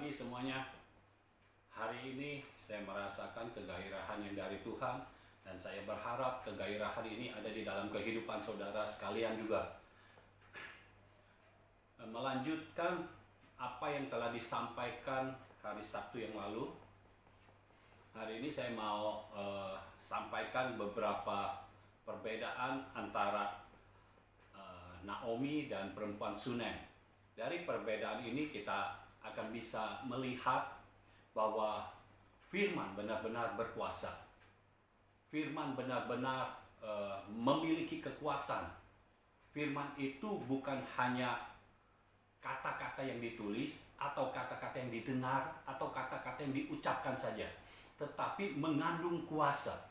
pagi semuanya. Hari ini saya merasakan kegairahan yang dari Tuhan, dan saya berharap kegairahan ini ada di dalam kehidupan saudara sekalian juga. Melanjutkan apa yang telah disampaikan hari Sabtu yang lalu, hari ini saya mau sampaikan beberapa perbedaan antara Naomi dan perempuan Shunem. Dari perbedaan ini kita akan bisa melihat bahwa firman benar-benar berkuasa. Firman benar-benar memiliki kekuatan. Firman itu bukan hanya kata-kata yang ditulis atau kata-kata yang didengar atau kata-kata yang diucapkan saja, tetapi mengandung kuasa.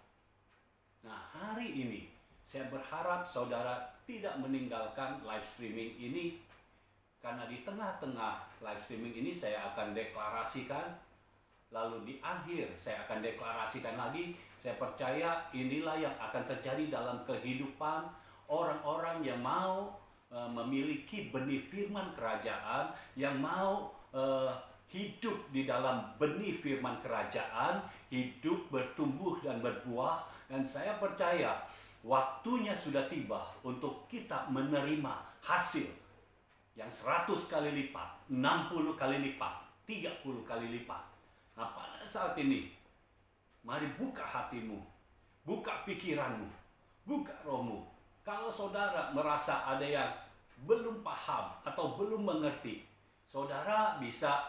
Nah, hari ini saya berharap saudara tidak meninggalkan live streaming ini, karena di tengah-tengah live streaming ini saya akan deklarasikan, lalu di akhir saya akan deklarasikan lagi. Saya percaya inilah yang akan terjadi dalam kehidupan orang-orang yang mau memiliki benih firman kerajaan, yang mau hidup di dalam benih firman kerajaan, hidup bertumbuh dan berbuah. Dan saya percaya waktunya sudah tiba untuk kita menerima hasil yang 100 kali lipat, 60 kali lipat, 30 kali lipat. Nah, pada saat ini, mari buka hatimu, buka pikiranmu, buka rohmu. Kalau saudara merasa ada yang belum paham atau belum mengerti, saudara bisa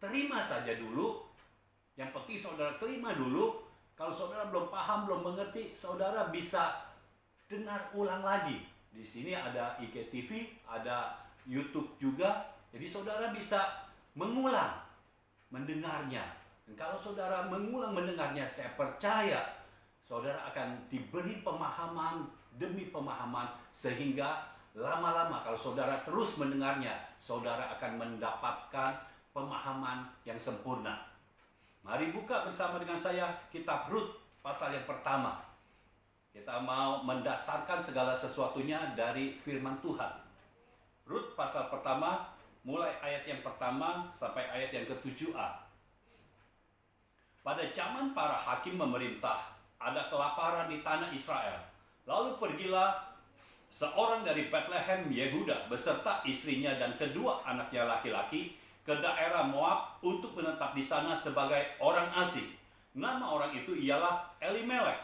terima saja dulu. Yang penting saudara terima dulu. Kalau saudara belum paham, belum mengerti, saudara bisa dengar ulang lagi. Di sini ada IGTV, ada YouTube juga, jadi saudara bisa mengulang mendengarnya. Dan kalau saudara mengulang mendengarnya, saya percaya saudara akan diberi pemahaman demi pemahaman, sehingga lama-lama kalau saudara terus mendengarnya, saudara akan mendapatkan pemahaman yang sempurna. Mari buka bersama dengan saya kitab Rut pasal yang pertama. Kita mau mendasarkan segala sesuatunya dari firman Tuhan. Rut pasal pertama, mulai ayat yang pertama sampai ayat yang ke-7a. Pada zaman para hakim memerintah, ada kelaparan di tanah Israel. Lalu pergilah seorang dari Bethlehem Yehuda beserta istrinya dan kedua anaknya laki-laki ke daerah Moab untuk menetap di sana sebagai orang asing. Nama orang itu ialah Elimelek,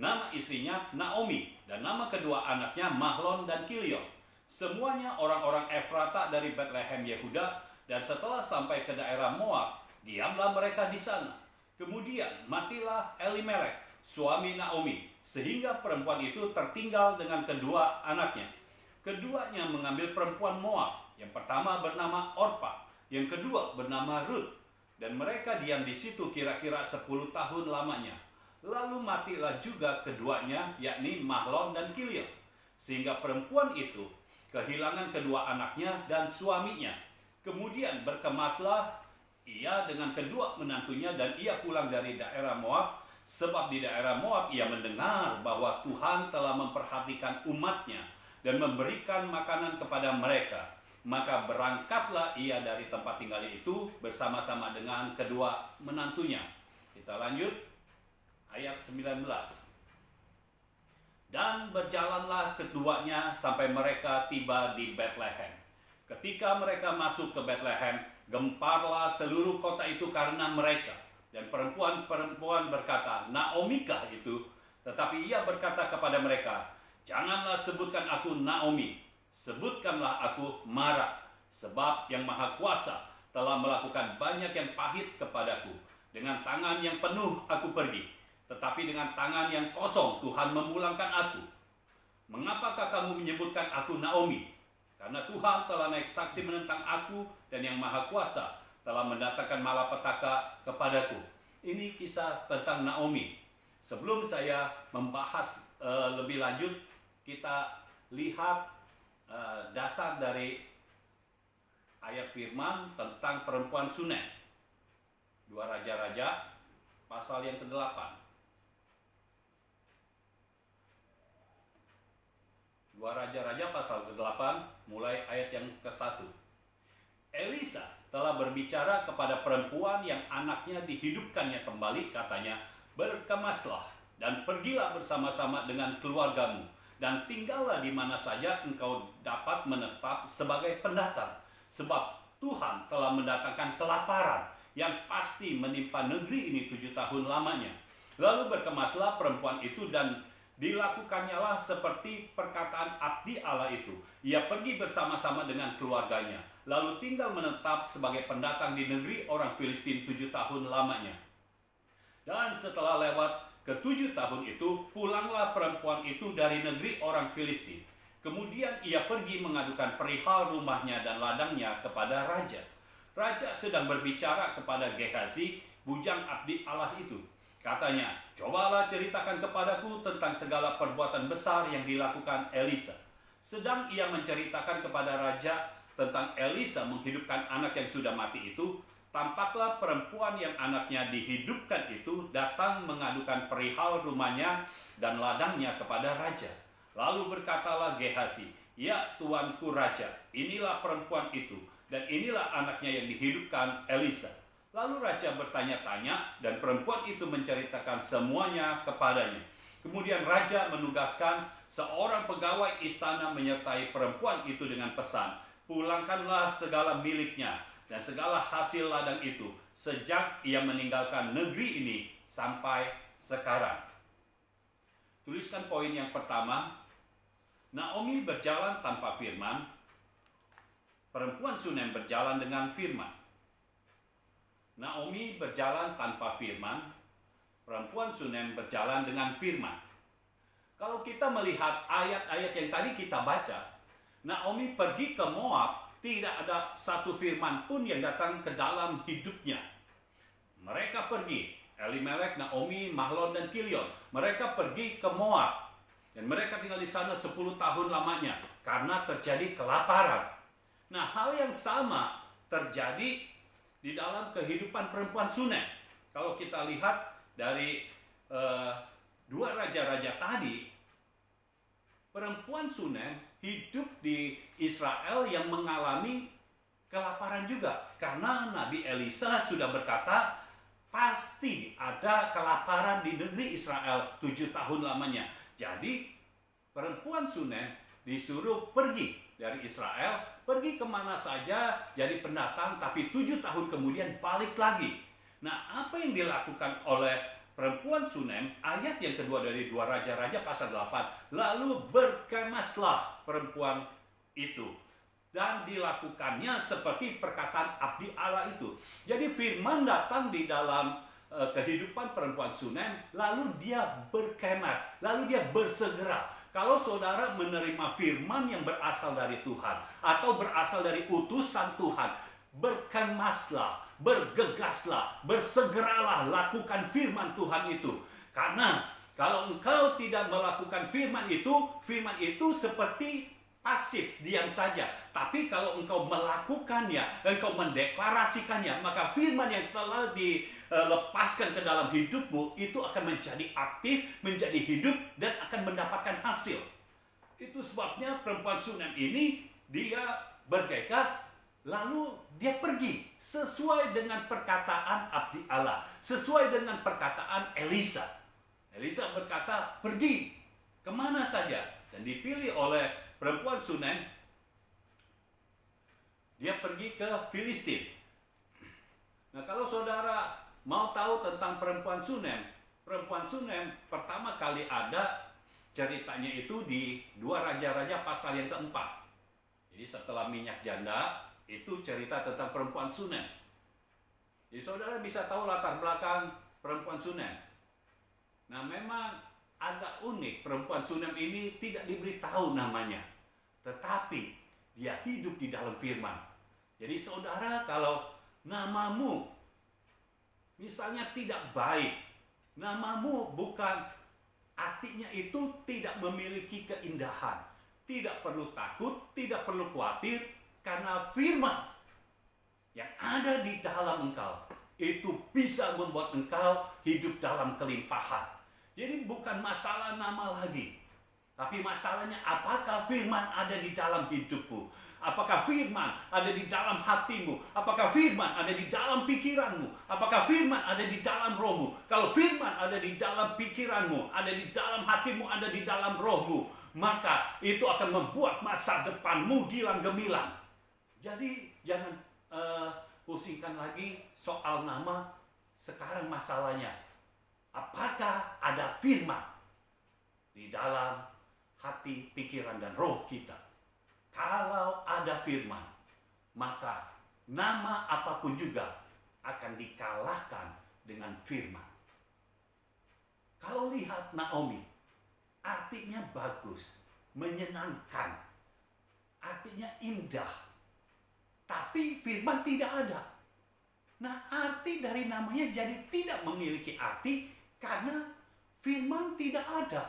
nama istrinya Naomi, dan nama kedua anaknya Mahlon dan Kilion. Semuanya orang-orang Efrata dari Bethlehem Yehuda, dan setelah sampai ke daerah Moab, diamlah mereka di sana. Kemudian matilah Elimelek, suami Naomi, sehingga perempuan itu tertinggal dengan kedua anaknya. Keduanya mengambil perempuan Moab, yang pertama bernama Orpa, yang kedua bernama Rut, dan mereka diam di situ kira-kira 10 tahun lamanya. Lalu matilah juga keduanya, yakni Mahlon dan Kilion, sehingga perempuan itu kehilangan kedua anaknya dan suaminya. Kemudian berkemaslah ia dengan kedua menantunya, dan ia pulang dari daerah Moab, sebab di daerah Moab ia mendengar bahwa Tuhan telah memperhatikan umatnya dan memberikan makanan kepada mereka. Maka berangkatlah ia dari tempat tinggalnya itu bersama-sama dengan kedua menantunya. Kita lanjut ayat 19. Dan berjalanlah keduanya sampai mereka tiba di Bethlehem. Ketika mereka masuk ke Bethlehem, gemparlah seluruh kota itu karena mereka. Dan perempuan-perempuan berkata, Naomikah itu? Tetapi ia berkata kepada mereka, janganlah sebutkan aku Naomi, sebutkanlah aku Mara, sebab yang Maha Kuasa telah melakukan banyak yang pahit kepadaku. Dengan tangan yang penuh aku pergi, tetapi dengan tangan yang kosong Tuhan memulangkan aku. Mengapakah kamu menyebutkan aku Naomi? Karena Tuhan telah naik saksi menentang aku, dan yang Maha Kuasa telah mendatangkan malapetaka kepadaku. Ini kisah tentang Naomi. Sebelum saya membahas lebih lanjut, kita lihat dasar dari ayat firman tentang perempuan Shunem. 2 Raja-Raja pasal yang ke-8. 2 Raja-Raja pasal ke-8 mulai ayat yang ke-1. Elisa telah berbicara kepada perempuan yang anaknya dihidupkannya kembali, katanya, "Berkemaslah dan pergilah bersama-sama dengan keluargamu, dan tinggallah di mana saja engkau dapat menetap sebagai pendatang, sebab Tuhan telah mendatangkan kelaparan yang pasti menimpa negeri ini 7 tahun lamanya." Lalu berkemaslah perempuan itu, dan dilakukannya seperti perkataan abdi Allah itu. Ia pergi bersama-sama dengan keluarganya, lalu tinggal menetap sebagai pendatang di negeri orang Filistin 7 tahun lamanya. Dan setelah lewat ke-7 tahun itu, pulanglah perempuan itu dari negeri orang Filistin. Kemudian ia pergi mengadukan perihal rumahnya dan ladangnya kepada raja. Raja sedang berbicara kepada Gehazi, bujang abdi Allah itu. Katanya, "Cobalah ceritakan kepadaku tentang segala perbuatan besar yang dilakukan Elisa." Sedang ia menceritakan kepada raja tentang Elisa menghidupkan anak yang sudah mati itu, tampaklah perempuan yang anaknya dihidupkan itu datang mengadukan perihal rumahnya dan ladangnya kepada raja. Lalu berkatalah Gehazi, "Ya tuanku raja, inilah perempuan itu, dan inilah anaknya yang dihidupkan Elisa." Lalu raja bertanya-tanya, dan perempuan itu menceritakan semuanya kepadanya. Kemudian raja menugaskan seorang pegawai istana menyertai perempuan itu dengan pesan, "Pulangkanlah segala miliknya dan segala hasil ladang itu sejak ia meninggalkan negeri ini sampai sekarang." Tuliskan poin yang pertama, Naomi berjalan tanpa firman, perempuan Sunem berjalan dengan firman. Naomi berjalan tanpa firman, perempuan Sunem berjalan dengan firman. Kalau kita melihat ayat-ayat yang tadi kita baca, Naomi pergi ke Moab, tidak ada satu firman pun yang datang ke dalam hidupnya. Mereka pergi, Elimelek, Naomi, Mahlon, dan Kilion. Mereka pergi ke Moab, dan mereka tinggal di sana 10 tahun lamanya, karena terjadi kelaparan. Nah, hal yang sama terjadi di dalam kehidupan perempuan Sunem. Kalau kita lihat dari dua raja-raja tadi, perempuan Sunem hidup di Israel yang mengalami kelaparan juga. Karena Nabi Elisa sudah berkata, pasti ada kelaparan di negeri Israel 7 tahun lamanya. Jadi perempuan Sunem disuruh pergi dari Israel, pergi kemana saja jadi pendatang, tapi 7 tahun kemudian balik lagi. Nah, apa yang dilakukan oleh perempuan Sunem? Ayat yang kedua dari 2 Raja-Raja pasal 8. Lalu berkemaslah perempuan itu, dan dilakukannya seperti perkataan abdi Allah itu. Jadi firman datang di dalam kehidupan perempuan Sunem, lalu dia berkemas, lalu dia bersegera. Kalau saudara menerima firman yang berasal dari Tuhan atau berasal dari utusan Tuhan, berkemaslah, bergegaslah, bersegeralah lakukan firman Tuhan itu. Karena kalau engkau tidak melakukan firman itu seperti pasif, diam saja. Tapi kalau engkau melakukannya, engkau mendeklarasikannya, maka firman yang telah dilepaskan ke dalam hidupmu itu akan menjadi aktif, menjadi hidup, dan akan mendapatkan hasil. Itu sebabnya perempuan Sunem ini dia bergegas, lalu dia pergi sesuai dengan perkataan abdi Allah, sesuai dengan perkataan Elisa. Elisa berkata, pergi kemana saja, dan dipilih oleh perempuan Sunem, dia pergi ke Filistin. Nah, kalau saudara mau tahu tentang perempuan Sunem pertama kali ada ceritanya itu di 2 Raja-Raja pasal yang keempat. Jadi setelah minyak janda, itu cerita tentang perempuan Sunem. Jadi saudara bisa tahu latar belakang perempuan Sunem. Nah, memang agak unik, perempuan Sunem ini tidak diberitahu namanya, tetapi dia hidup di dalam firman. Jadi saudara, kalau namamu misalnya tidak baik, namamu bukan, artinya itu tidak memiliki keindahan, tidak perlu takut, tidak perlu khawatir, karena firman yang ada di dalam engkau itu bisa membuat engkau hidup dalam kelimpahan. Jadi bukan masalah nama lagi, tapi masalahnya apakah firman ada di dalam hidupmu? Apakah firman ada di dalam hatimu? Apakah firman ada di dalam pikiranmu? Apakah firman ada di dalam rohmu? Kalau firman ada di dalam pikiranmu, ada di dalam hatimu, ada di dalam rohmu, maka itu akan membuat masa depanmu gilang gemilang. Jadi jangan pusingkan lagi soal nama. Sekarang masalahnya, apakah ada firman di dalam hati, pikiran, dan roh kita? Kalau ada firman, maka nama apapun juga akan dikalahkan dengan firman. Kalau lihat Naomi, artinya bagus, menyenangkan, artinya indah. Tapi firman tidak ada. Nah, arti dari namanya jadi tidak memiliki arti karena firman tidak ada.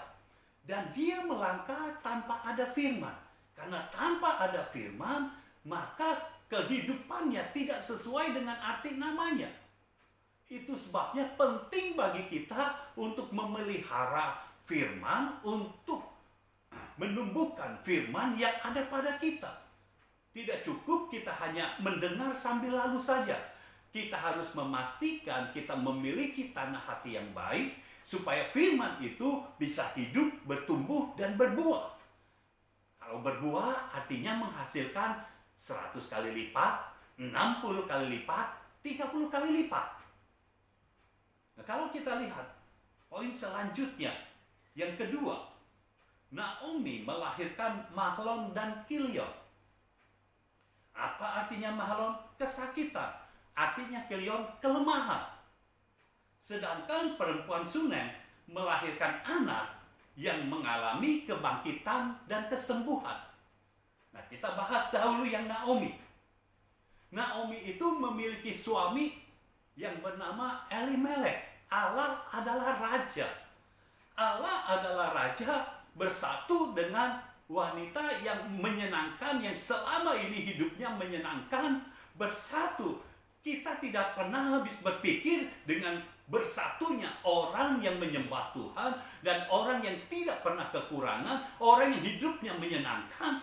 Dan dia melangkah tanpa ada firman. Karena tanpa ada firman, maka kehidupannya tidak sesuai dengan arti namanya. Itu sebabnya penting bagi kita untuk memelihara firman, untuk menumbuhkan firman yang ada pada kita. Tidak cukup kita hanya mendengar sambil lalu saja. Kita harus memastikan kita memiliki tanah hati yang baik, supaya firman itu bisa hidup, bertumbuh, dan berbuah. Kalau berbuah artinya menghasilkan 100 kali lipat, 60 kali lipat, 30 kali lipat. Nah, kalau kita lihat poin selanjutnya, yang kedua, Naomi melahirkan Mahlon dan Kilion. Apa artinya Mahlon? Kesakitan. Artinya Kilion, kelemahan. Sedangkan perempuan Sunem melahirkan anak yang mengalami kebangkitan dan kesembuhan. Nah, kita bahas dahulu yang Naomi. Naomi itu memiliki suami yang bernama Elimelek. Allah adalah raja. Allah adalah raja bersatu dengan wanita yang menyenangkan, yang selama ini hidupnya menyenangkan, bersatu. Kita tidak pernah habis berpikir dengan bersatunya orang yang menyembah Tuhan dan orang yang tidak pernah kekurangan, orang yang hidupnya menyenangkan.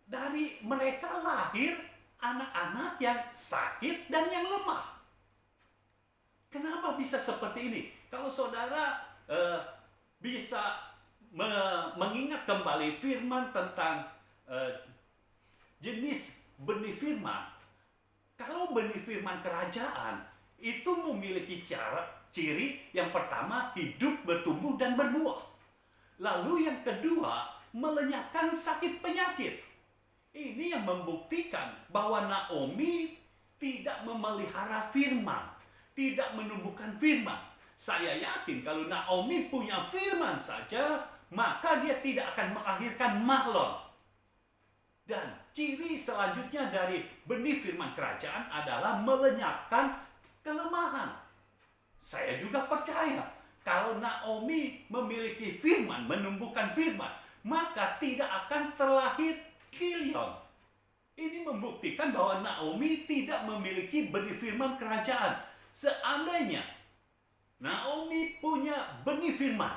Dari mereka lahir anak-anak yang sakit dan yang lemah. Kenapa bisa seperti ini? Kalau saudara bisa mengingat kembali firman tentang jenis benih firman. Kalau benih firman kerajaan itu memiliki ciri yang pertama, hidup, bertumbuh, dan berbuah. Lalu yang kedua, melenyapkan sakit penyakit. Ini yang membuktikan bahwa Naomi tidak memelihara firman, tidak menumbuhkan firman. Saya yakin kalau Naomi punya firman saja, maka dia tidak akan melahirkan Mahlon. Dan ciri selanjutnya dari benih firman kerajaan adalah melenyapkan kelemahan. Saya juga percaya kalau Naomi memiliki firman, menumbuhkan firman, maka tidak akan terlahir Kilion. Ini membuktikan bahwa Naomi tidak memiliki benih firman kerajaan. Seandainya Naomi punya benih firman,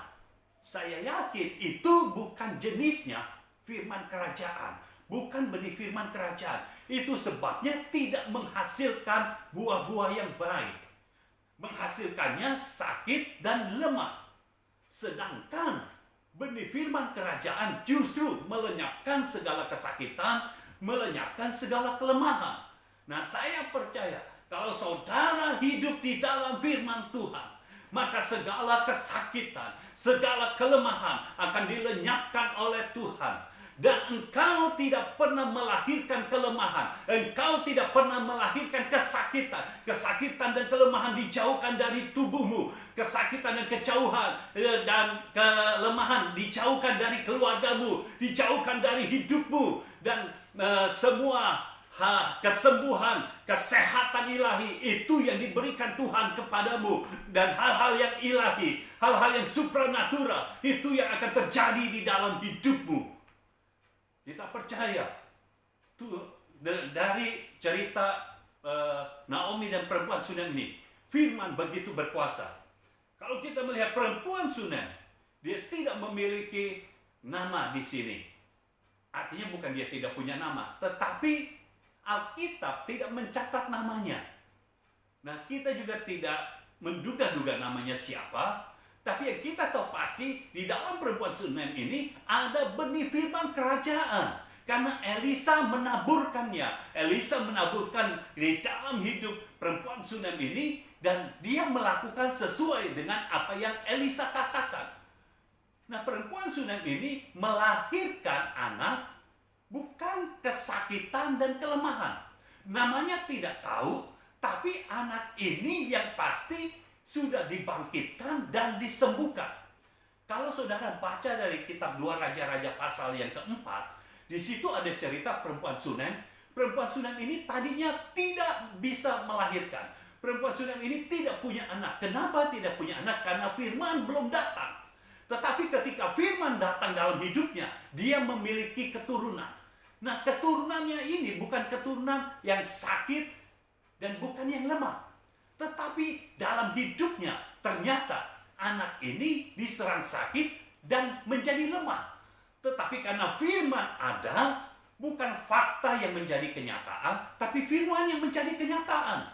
saya yakin itu bukan jenisnya firman kerajaan. Bukan benih firman kerajaan. Itu sebabnya tidak menghasilkan buah-buah yang baik. Menghasilkannya sakit dan lemah. Sedangkan benih firman kerajaan justru melenyapkan segala kesakitan, melenyapkan segala kelemahan. Nah, saya percaya kalau saudara hidup di dalam firman Tuhan, maka segala kesakitan, segala kelemahan akan dilenyapkan oleh Tuhan. Dan engkau tidak pernah melahirkan kelemahan. Engkau tidak pernah melahirkan kesakitan. Kesakitan dan kelemahan dijauhkan dari tubuhmu. Kesakitan dan kejauhan dan kelemahan dijauhkan dari keluargamu. Dijauhkan dari hidupmu. Dan semua kesembuhan, kesehatan ilahi itu yang diberikan Tuhan kepadamu. Dan hal-hal yang ilahi, hal-hal yang supranatural, itu yang akan terjadi di dalam hidupmu. Kita percaya dari cerita Naomi dan perempuan Sunem ini, firman begitu berkuasa. Kalau kita melihat perempuan Sunem, dia tidak memiliki nama di sini. Artinya bukan dia tidak punya nama, tetapi Alkitab tidak mencatat namanya. Nah, kita juga tidak menduga-duga namanya siapa, tapi yang kita tahu pasti di dalam perempuan Sunem ini ada benih firman kerajaan. Karena Elisa menaburkannya. Elisa menaburkan di dalam hidup perempuan Sunem ini, dan dia melakukan sesuai dengan apa yang Elisa katakan. Nah, perempuan Sunem ini melahirkan anak bukan kesakitan dan kelemahan. Namanya tidak tahu, tapi anak ini yang pasti sudah dibangkitkan dan disembuhkan. Kalau saudara baca dari kitab 2 Raja-Raja pasal yang keempat, di situ ada cerita perempuan Sunem. Perempuan Sunem ini tadinya tidak bisa melahirkan. Perempuan Sunem ini tidak punya anak. Kenapa tidak punya anak? Karena firman belum datang. Tetapi ketika firman datang dalam hidupnya, dia memiliki keturunan. Nah, keturunannya ini bukan keturunan yang sakit dan bukan yang lemah. Tetapi dalam hidupnya ternyata anak ini diserang sakit dan menjadi lemah. Tetapi karena firman ada, bukan fakta yang menjadi kenyataan, tapi firman yang menjadi kenyataan.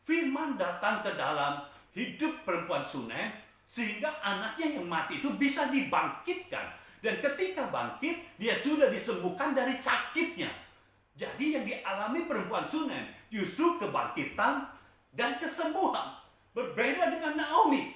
Firman datang ke dalam hidup perempuan Sunem, sehingga anaknya yang mati itu bisa dibangkitkan. Dan ketika bangkit, dia sudah disembuhkan dari sakitnya. Jadi yang dialami perempuan Sunem justru kebangkitan dan kesembuhan. Berbeda dengan Naomi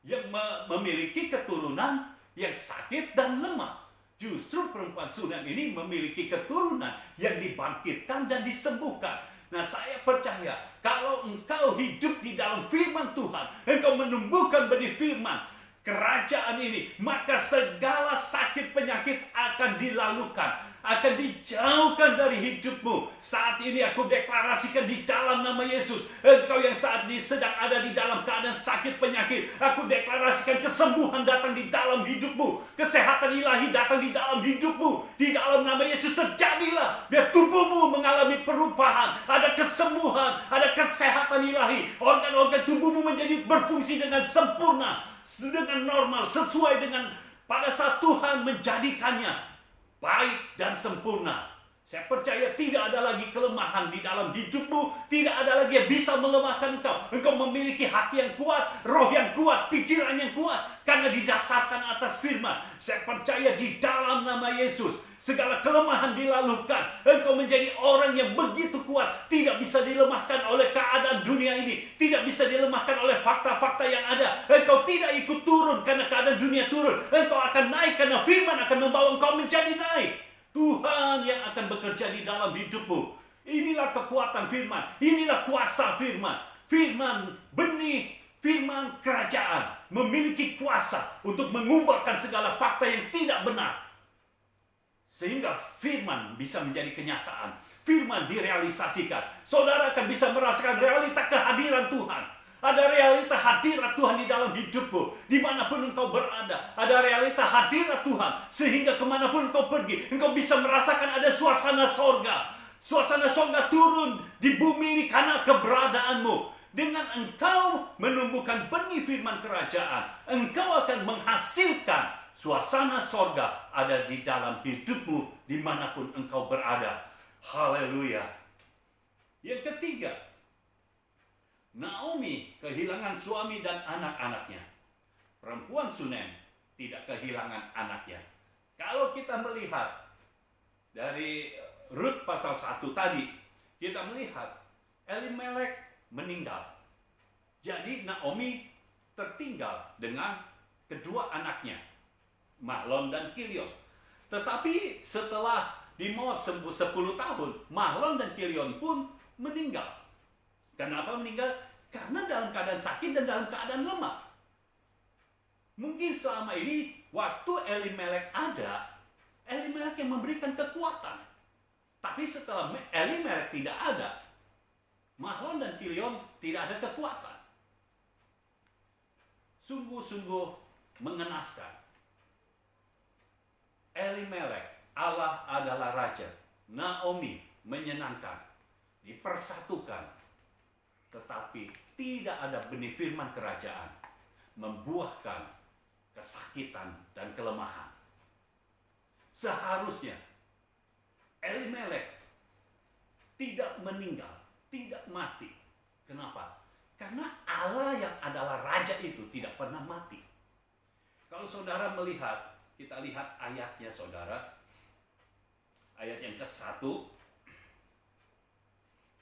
yang memiliki keturunan yang sakit dan lemah. Justru perempuan Sunem ini memiliki keturunan yang dibangkitkan dan disembuhkan. Nah, saya percaya kalau engkau hidup di dalam firman Tuhan, engkau menumbuhkan benih firman kerajaan ini, maka segala sakit penyakit akan dilalukan, akan dijauhkan dari hidupmu. Saat ini aku deklarasikan di dalam nama Yesus, engkau yang saat ini sedang ada di dalam keadaan sakit penyakit, aku deklarasikan kesembuhan datang di dalam hidupmu, kesehatan ilahi datang di dalam hidupmu. Di dalam nama Yesus terjadilah, biar tubuhmu mengalami perubahan, ada kesembuhan, ada kesehatan ilahi, organ-organ tubuhmu menjadi berfungsi dengan sempurna, dengan normal, sesuai dengan pada saat Tuhan menjadikannya baik dan sempurna. Saya percaya tidak ada lagi kelemahan di dalam hidupmu, tidak ada lagi yang bisa melemahkan engkau. Engkau memiliki hati yang kuat, roh yang kuat, pikiran yang kuat, karena didasarkan atas firman. Saya percaya di dalam nama Yesus, segala kelemahan dilalukan. Engkau menjadi orang yang begitu kuat, tidak bisa dilemahkan oleh keadaan dunia ini, tidak bisa dilemahkan oleh fakta-fakta yang ada. Engkau tidak ikut turun karena keadaan dunia turun. Engkau akan naik karena firman akan membawa engkau menjadi naik. Tuhan yang akan bekerja di dalam hidupmu. Inilah kekuatan firman, inilah kuasa firman. Firman benih, firman kerajaan memiliki kuasa untuk mengubahkan segala fakta yang tidak benar, sehingga firman bisa menjadi kenyataan. Firman direalisasikan. Saudara akan bisa merasakan realita kehadiran Tuhan. Ada realita hadirat Tuhan di dalam hidupmu, dimanapun engkau berada. Ada realita hadirat Tuhan, sehingga kemanapun engkau pergi, engkau bisa merasakan ada suasana sorga. Suasana sorga turun di bumi ini karena keberadaanmu. Dengan engkau menumbuhkan benih firman kerajaan, engkau akan menghasilkan suasana sorga ada di dalam hidupmu, dimanapun engkau berada. Haleluya. Yang ketiga, Naomi kehilangan suami dan anak-anaknya. Perempuan Sunem tidak kehilangan anaknya. Kalau kita melihat dari Rut pasal 1 tadi, kita melihat Elimelek meninggal. Jadi Naomi tertinggal dengan kedua anaknya, Mahlon dan Kilion. Tetapi setelah di Moab 10 tahun, Mahlon dan Kilion pun meninggal. Kenapa meninggal? Karena dalam keadaan sakit dan dalam keadaan lemah. Mungkin selama ini waktu Elimelek ada, Elimelek yang memberikan kekuatan. Tapi setelah Elimelek tidak ada, Mahlon dan Kilion tidak ada kekuatan. Sungguh-sungguh mengenaskan. Elimelek, Allah adalah raja. Naomi menyenangkan, dipersatukan. Tetapi tidak ada benih firman kerajaan membuahkan kesakitan dan kelemahan. Seharusnya Elimelek tidak meninggal, tidak mati. Kenapa? Karena Allah yang adalah raja itu tidak pernah mati. Kalau saudara melihat, kita lihat ayatnya saudara. Ayat yang ke-1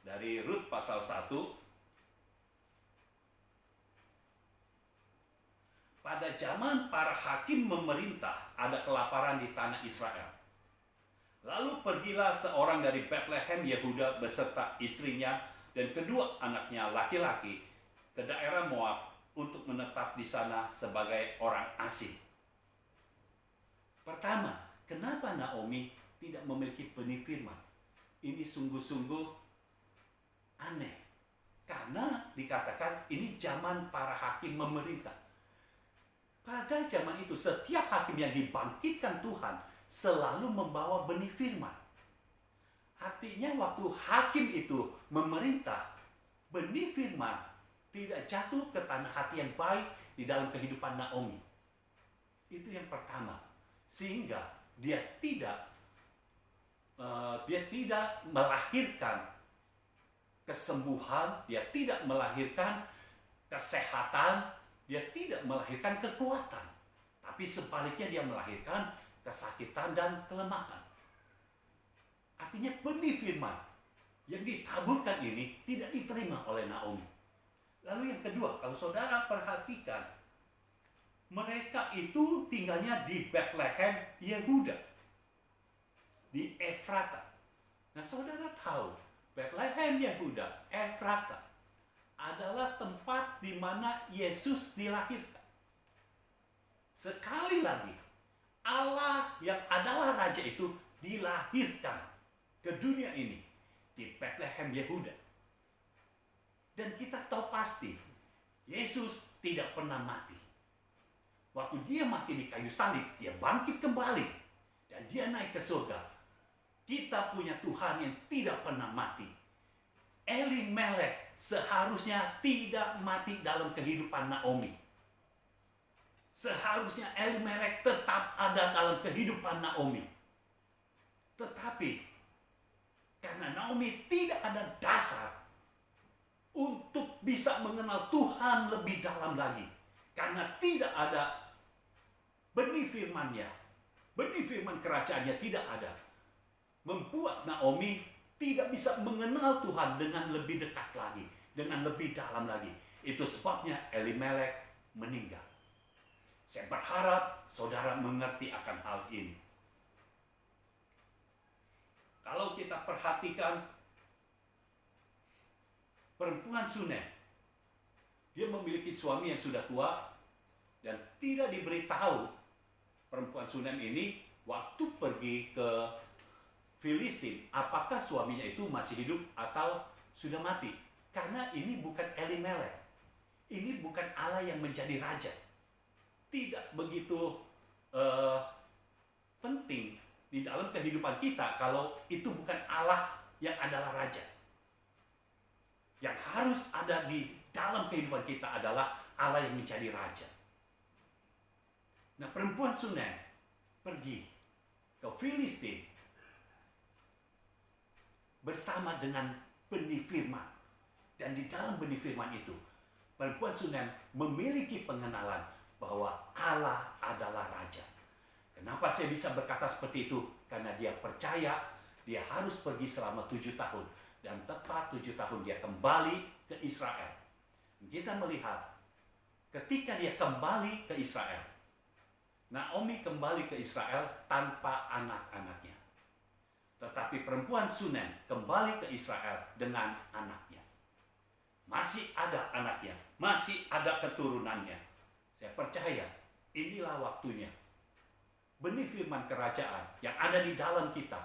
dari Rut pasal 1. Pada zaman para hakim memerintah, ada kelaparan di tanah Israel. Lalu pergilah seorang dari Bethlehem Yehuda beserta istrinya dan kedua anaknya laki-laki ke daerah Moab untuk menetap di sana sebagai orang asing. Pertama, kenapa Naomi tidak memiliki benih firman? Ini sungguh-sungguh aneh. Karena dikatakan ini zaman para hakim memerintah. Pada zaman itu setiap hakim yang dibangkitkan Tuhan selalu membawa benih firman. Artinya waktu hakim itu memerintah, benih firman tidak jatuh ke tanah hati yang baik di dalam kehidupan Naomi. Itu yang pertama. Sehingga dia tidak melahirkan kesembuhan, dia tidak melahirkan kesehatan, dia tidak melahirkan kekuatan. Tapi sebaliknya dia melahirkan kesakitan dan kelemahan. Artinya benih firman yang ditaburkan ini tidak diterima oleh Naomi. Lalu yang kedua, kalau saudara perhatikan, mereka itu tinggalnya di Bethlehem Yehuda, di Efrata. Nah, saudara tahu Bethlehem Yehuda, Efrata adalah tempat di mana Yesus dilahirkan. Sekali lagi, Allah yang adalah raja itu dilahirkan ke dunia ini di Bethlehem Yehuda. Dan kita tahu pasti Yesus tidak pernah mati. Waktu dia mati di kayu salib, dia bangkit kembali dan dia naik ke surga. Kita punya Tuhan yang tidak pernah mati. Elimelek seharusnya tidak mati dalam kehidupan Naomi. Seharusnya Elimelek tetap ada dalam kehidupan Naomi. Tetapi karena Naomi tidak ada dasar untuk bisa mengenal Tuhan lebih dalam lagi, karena tidak ada benih firman-Nya, benih firman kerajaannya tidak ada, membuat Naomi tidak bisa mengenal Tuhan dengan lebih dekat lagi, dengan lebih dalam lagi. Itu sebabnya Elimelek meninggal. Saya berharap saudara mengerti akan hal ini. Kalau kita perhatikan perempuan Sunem, dia memiliki suami yang sudah tua dan tidak diberitahu perempuan Sunem ini waktu pergi ke Filistin, apakah suaminya itu masih hidup atau sudah mati. Karena ini bukan Elimelek. Ini bukan Allah yang menjadi raja. Tidak begitu penting di dalam kehidupan kita kalau itu bukan Allah yang adalah raja. Yang harus ada di dalam kehidupan kita adalah Allah yang menjadi raja. Nah, perempuan Sunem pergi ke Filistin bersama dengan benih firman. Dan di dalam benih firman itu, perempuan Sunem memiliki pengenalan bahwa Allah adalah raja. Kenapa saya bisa berkata seperti itu? Karena dia percaya dia harus pergi selama 7 tahun. Dan tepat 7 tahun dia kembali ke Israel. Kita melihat ketika dia kembali ke Israel, Naomi kembali ke Israel tanpa anak-anaknya. Tetapi perempuan Sunem kembali ke Israel dengan anaknya. Masih ada anaknya, masih ada keturunannya. Saya percaya inilah waktunya. Benih firman kerajaan yang ada di dalam kita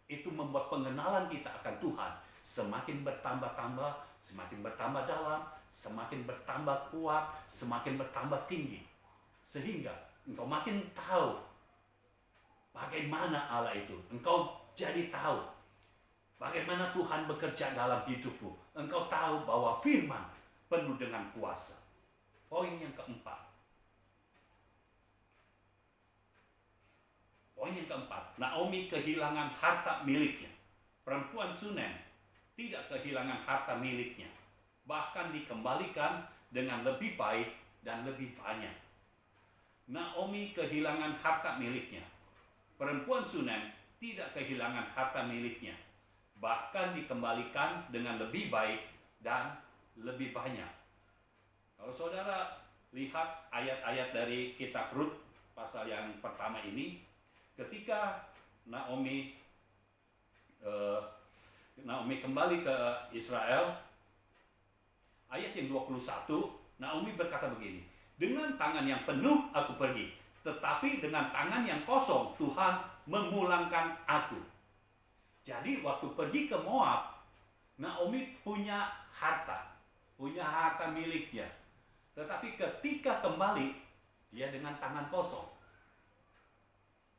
itu membuat pengenalan kita akan Tuhan semakin bertambah-tambah, semakin bertambah dalam, semakin bertambah kuat, semakin bertambah tinggi. Sehingga engkau makin tahu bagaimana Allah itu. Engkau jadi tahu bagaimana Tuhan bekerja dalam hidupmu. Engkau tahu bahwa firman penuh dengan kuasa. Poin yang keempat. Poin yang keempat, Naomi kehilangan harta miliknya. Perempuan Sunem tidak kehilangan harta miliknya, bahkan dikembalikan dengan lebih baik dan lebih banyak. Naomi kehilangan harta miliknya. Perempuan Sunem tidak kehilangan harta miliknya, bahkan dikembalikan dengan lebih baik dan lebih banyak. Kalau saudara lihat ayat-ayat dari kitab Rut pasal yang pertama ini, ketika Naomi kembali ke Israel, ayat yang 21, Naomi berkata begini, dengan tangan yang penuh aku pergi, tetapi dengan tangan yang kosong Tuhan memulangkan aku. Jadi waktu pergi ke Moab, Naomi punya harta miliknya. Tetapi ketika kembali, dia dengan tangan kosong.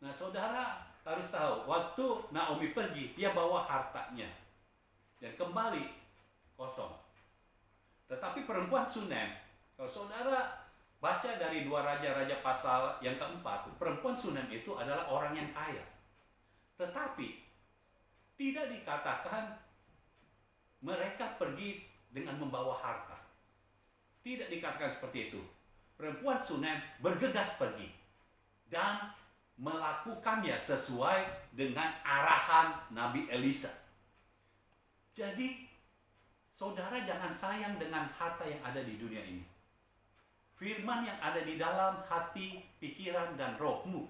Nah, saudara harus tahu, waktu Naomi pergi, dia bawa hartanya. Dan kembali kosong. Tetapi perempuan Sunem, kalau saudara baca dari 2 Raja-Raja pasal yang keempat, perempuan Sunem itu adalah orang yang kaya. Tetapi tidak dikatakan mereka pergi dengan membawa harta. Tidak dikatakan seperti itu. Perempuan Sunem bergegas pergi dan melakukannya sesuai dengan arahan Nabi Elisa. Jadi, saudara jangan sayang dengan harta yang ada di dunia ini. Firman yang ada di dalam hati, pikiran, dan rohmu,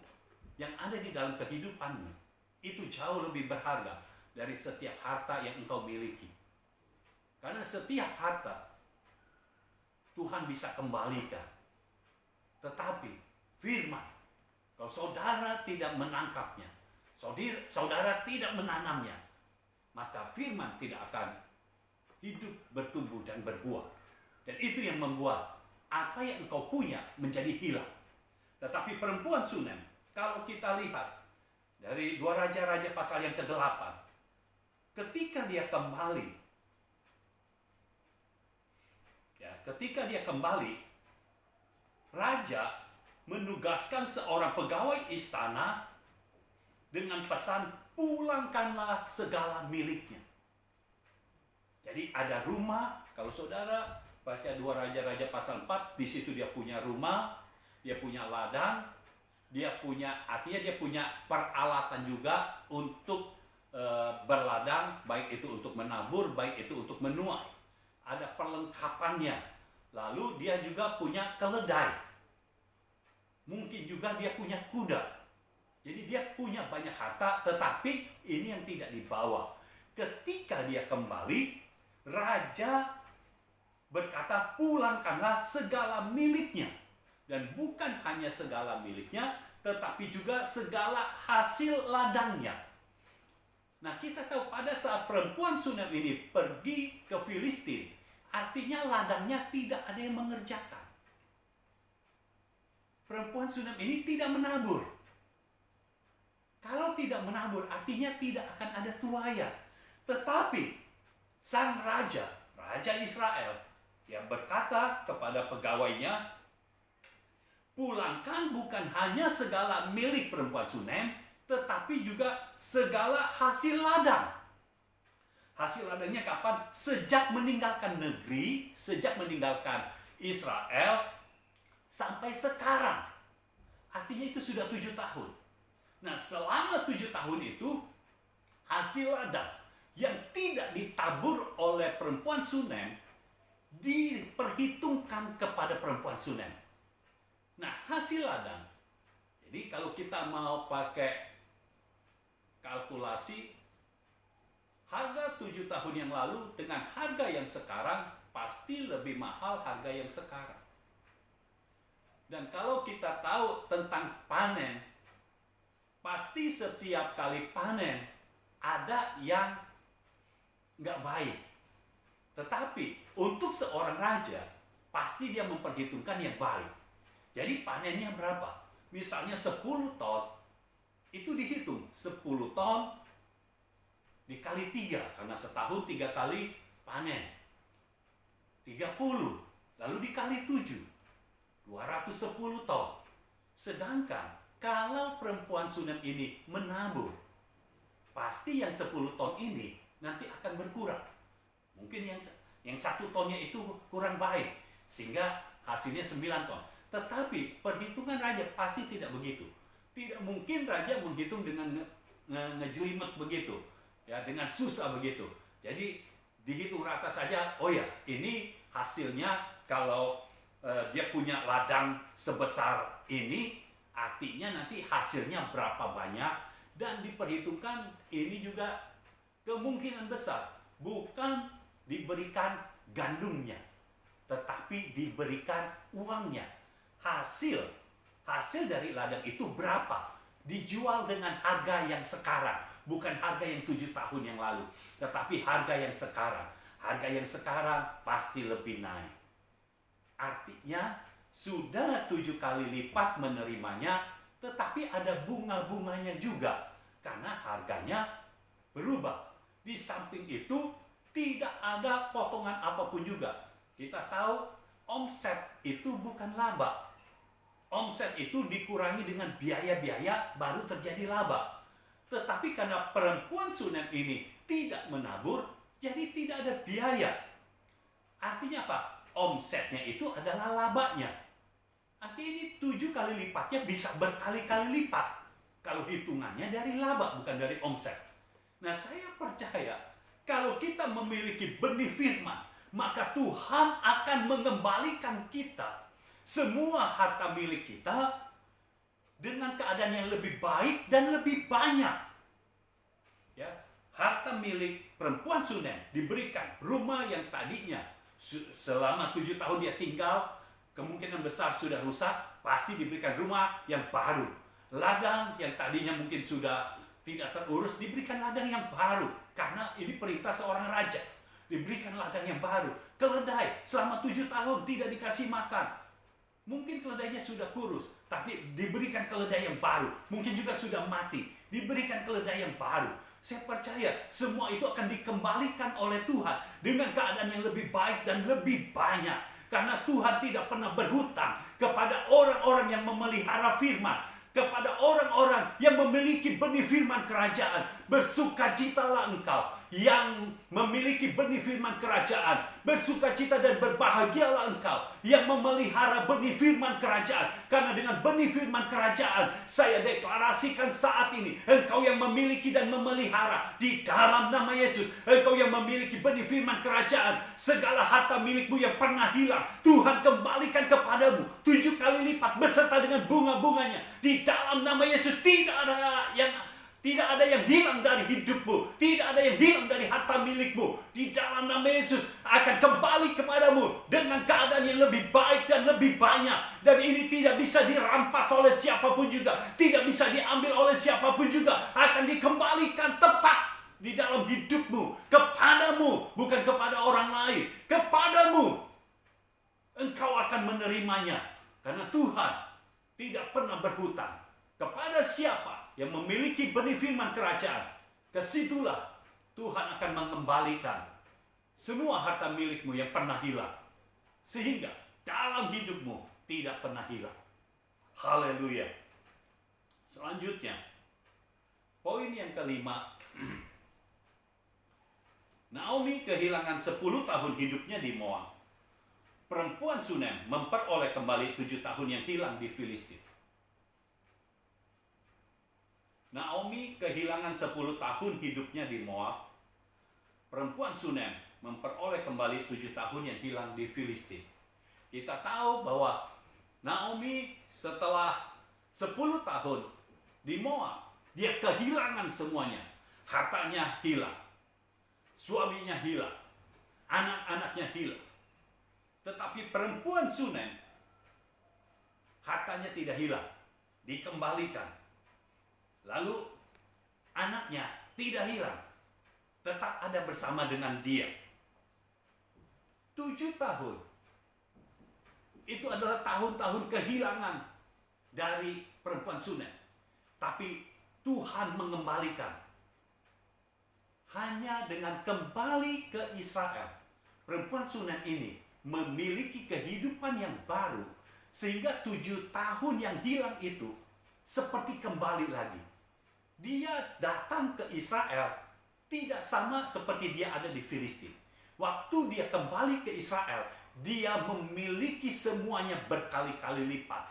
yang ada di dalam kehidupanmu, itu jauh lebih berharga dari setiap harta yang engkau miliki. Karena setiap harta Tuhan bisa kembalikan. Tetapi firman, kalau saudara tidak menangkapnya, saudara tidak menanamnya, maka firman tidak akan hidup, bertumbuh, dan berbuah. Dan itu yang membuat apa yang engkau punya menjadi hilang. Tetapi perempuan Sunem, kalau kita lihat dari 2 Raja-Raja pasal yang ke-8, ketika dia kembali, raja menugaskan seorang pegawai istana dengan pesan, pulangkanlah segala miliknya. Jadi ada rumah, kalau saudara baca 2 Raja-Raja pasal 4, di situ dia punya rumah, dia punya ladang, artinya dia punya peralatan juga untuk berladang, baik itu untuk menabur, baik itu untuk menuai. Ada perlengkapannya. Lalu dia juga punya keledai. Mungkin juga dia punya kuda. Jadi dia punya banyak harta, tetapi ini yang tidak dibawa. Ketika dia kembali, raja berkata, pulangkanlah segala miliknya. Dan bukan hanya segala miliknya, tetapi juga segala hasil ladangnya. Nah, kita tahu pada saat perempuan Sunem ini pergi ke Filistin, artinya ladangnya tidak ada yang mengerjakan. Perempuan Sunem ini tidak menabur. Kalau tidak menabur, artinya tidak akan ada tuai. Tetapi sang raja Israel, yang berkata kepada pegawainya, pulangkan bukan hanya segala milik perempuan Sunem, tetapi juga segala hasil ladang. Hasil ladangnya kapan? Sejak meninggalkan negeri, sejak meninggalkan Israel, sampai sekarang. Artinya itu sudah 7 tahun. Nah, selama 7 tahun itu, hasil ladang yang tidak ditabur oleh perempuan Sunem diperhitungkan kepada perempuan Sunem. Nah, hasil ladang, jadi kalau kita mau pakai kalkulasi, harga 7 tahun yang lalu dengan harga yang sekarang pasti lebih mahal harga yang sekarang. Dan kalau kita tahu tentang panen, pasti setiap kali panen ada yang nggak baik. Tetapi untuk seorang raja, pasti dia memperhitungkan yang baik. Jadi panennya berapa? Misalnya 10 ton, itu dihitung 10 ton dikali 3, karena setahun 3 kali panen. 30, lalu dikali 7. 210 ton. Sedangkan kalau perempuan Sunem ini menabur, pasti yang 10 ton ini nanti akan berkurang. Mungkin yang 1 tonnya itu kurang baik, sehingga hasilnya 9 ton. Tetapi perhitungan raja pasti tidak begitu. Tidak mungkin raja menghitung dengan ngejelimet begitu, ya, dengan susah begitu. Jadi dihitung rata saja. Oh ya, ini hasilnya kalau dia punya ladang sebesar ini, artinya nanti hasilnya berapa banyak, dan diperhitungkan ini juga kemungkinan besar bukan diberikan gandumnya, tetapi diberikan uangnya. Hasil dari ladang itu berapa? Dijual dengan harga yang sekarang, bukan harga yang 7 tahun yang lalu, tetapi harga yang sekarang. Harga yang sekarang pasti lebih naik. Artinya sudah 7 kali lipat menerimanya, tetapi ada bunga-bunganya juga, karena harganya berubah. Di samping itu tidak ada potongan apapun juga. Kita tahu omset itu bukan laba. Omset itu dikurangi dengan biaya-biaya baru terjadi laba. Tetapi karena perempuan Sunem ini tidak menabur, jadi tidak ada biaya. Artinya apa? Omsetnya itu adalah labanya. Artinya ini 7 kali lipatnya bisa berkali-kali lipat. Kalau hitungannya dari laba, bukan dari omset. Nah, saya percaya kalau kita memiliki benih firman, maka Tuhan akan mengembalikan kita semua harta milik kita dengan keadaan yang lebih baik dan lebih banyak. Ya, harta milik perempuan Sunem diberikan rumah yang tadinya selama 7 tahun dia tinggal, kemungkinan besar sudah rusak, pasti diberikan rumah yang baru. Ladang yang tadinya mungkin sudah tidak terurus, diberikan ladang yang baru. Karena ini perintah seorang raja. Diberikan ladang yang baru. Keledai selama 7 tahun tidak dikasih makan. Mungkin keledainya sudah kurus, tapi diberikan keledai yang baru. Mungkin juga sudah mati, diberikan keledai yang baru. Saya percaya semua itu akan dikembalikan oleh Tuhan dengan keadaan yang lebih baik dan lebih banyak. Karena Tuhan tidak pernah berhutang kepada orang-orang yang memelihara firman, kepada orang-orang yang memiliki benih firman kerajaan. Bersukacitalah engkau yang memiliki benih firman kerajaan. Bersukacita dan berbahagialah engkau yang memelihara benih firman kerajaan. Karena dengan benih firman kerajaan, saya deklarasikan saat ini, engkau yang memiliki dan memelihara di dalam nama Yesus. Engkau yang memiliki benih firman kerajaan, segala harta milikmu yang pernah hilang, Tuhan kembalikan kepadamu 7 kali lipat beserta dengan bunga-bunganya. Di dalam nama Yesus tidak ada yang hilang dari hidupmu, tidak ada yang hilang dari harta milikmu. Di dalam nama Yesus akan kembali kepadamu dengan keadaan yang lebih baik dan lebih banyak. Dan ini tidak bisa dirampas oleh siapapun juga, tidak bisa diambil oleh siapapun juga. Akan dikembalikan tepat di dalam hidupmu, kepadamu, bukan kepada orang lain, kepadamu. Engkau akan menerimanya, karena Tuhan tidak pernah berhutang. Kepada siapa yang memiliki benih firman kerajaan, kesitulah Tuhan akan mengembalikan semua harta milikmu yang pernah hilang, sehingga dalam hidupmu tidak pernah hilang. Haleluya. Selanjutnya, poin yang kelima, Naomi kehilangan 10 tahun hidupnya di Moab. Perempuan Sunem memperoleh kembali 7 tahun yang hilang di Filistin. Naomi kehilangan 10 tahun hidupnya di Moab. Perempuan Sunem memperoleh kembali 7 tahun yang hilang di Filistin. Kita tahu bahwa Naomi setelah 10 tahun di Moab, dia kehilangan semuanya. Hartanya hilang, suaminya hilang, anak-anaknya hilang. Tetapi perempuan Sunem, hartanya tidak hilang, dikembalikan. Lalu anaknya tidak hilang, tetap ada bersama dengan dia. 7 tahun. Itu adalah tahun-tahun kehilangan dari perempuan Sunem. Tapi Tuhan mengembalikan. Hanya dengan kembali ke Israel, perempuan Sunem ini memiliki kehidupan yang baru. Sehingga 7 tahun yang hilang itu seperti kembali lagi. Dia datang ke Israel tidak sama seperti dia ada di Filistin. Waktu dia kembali ke Israel, dia memiliki semuanya berkali-kali lipat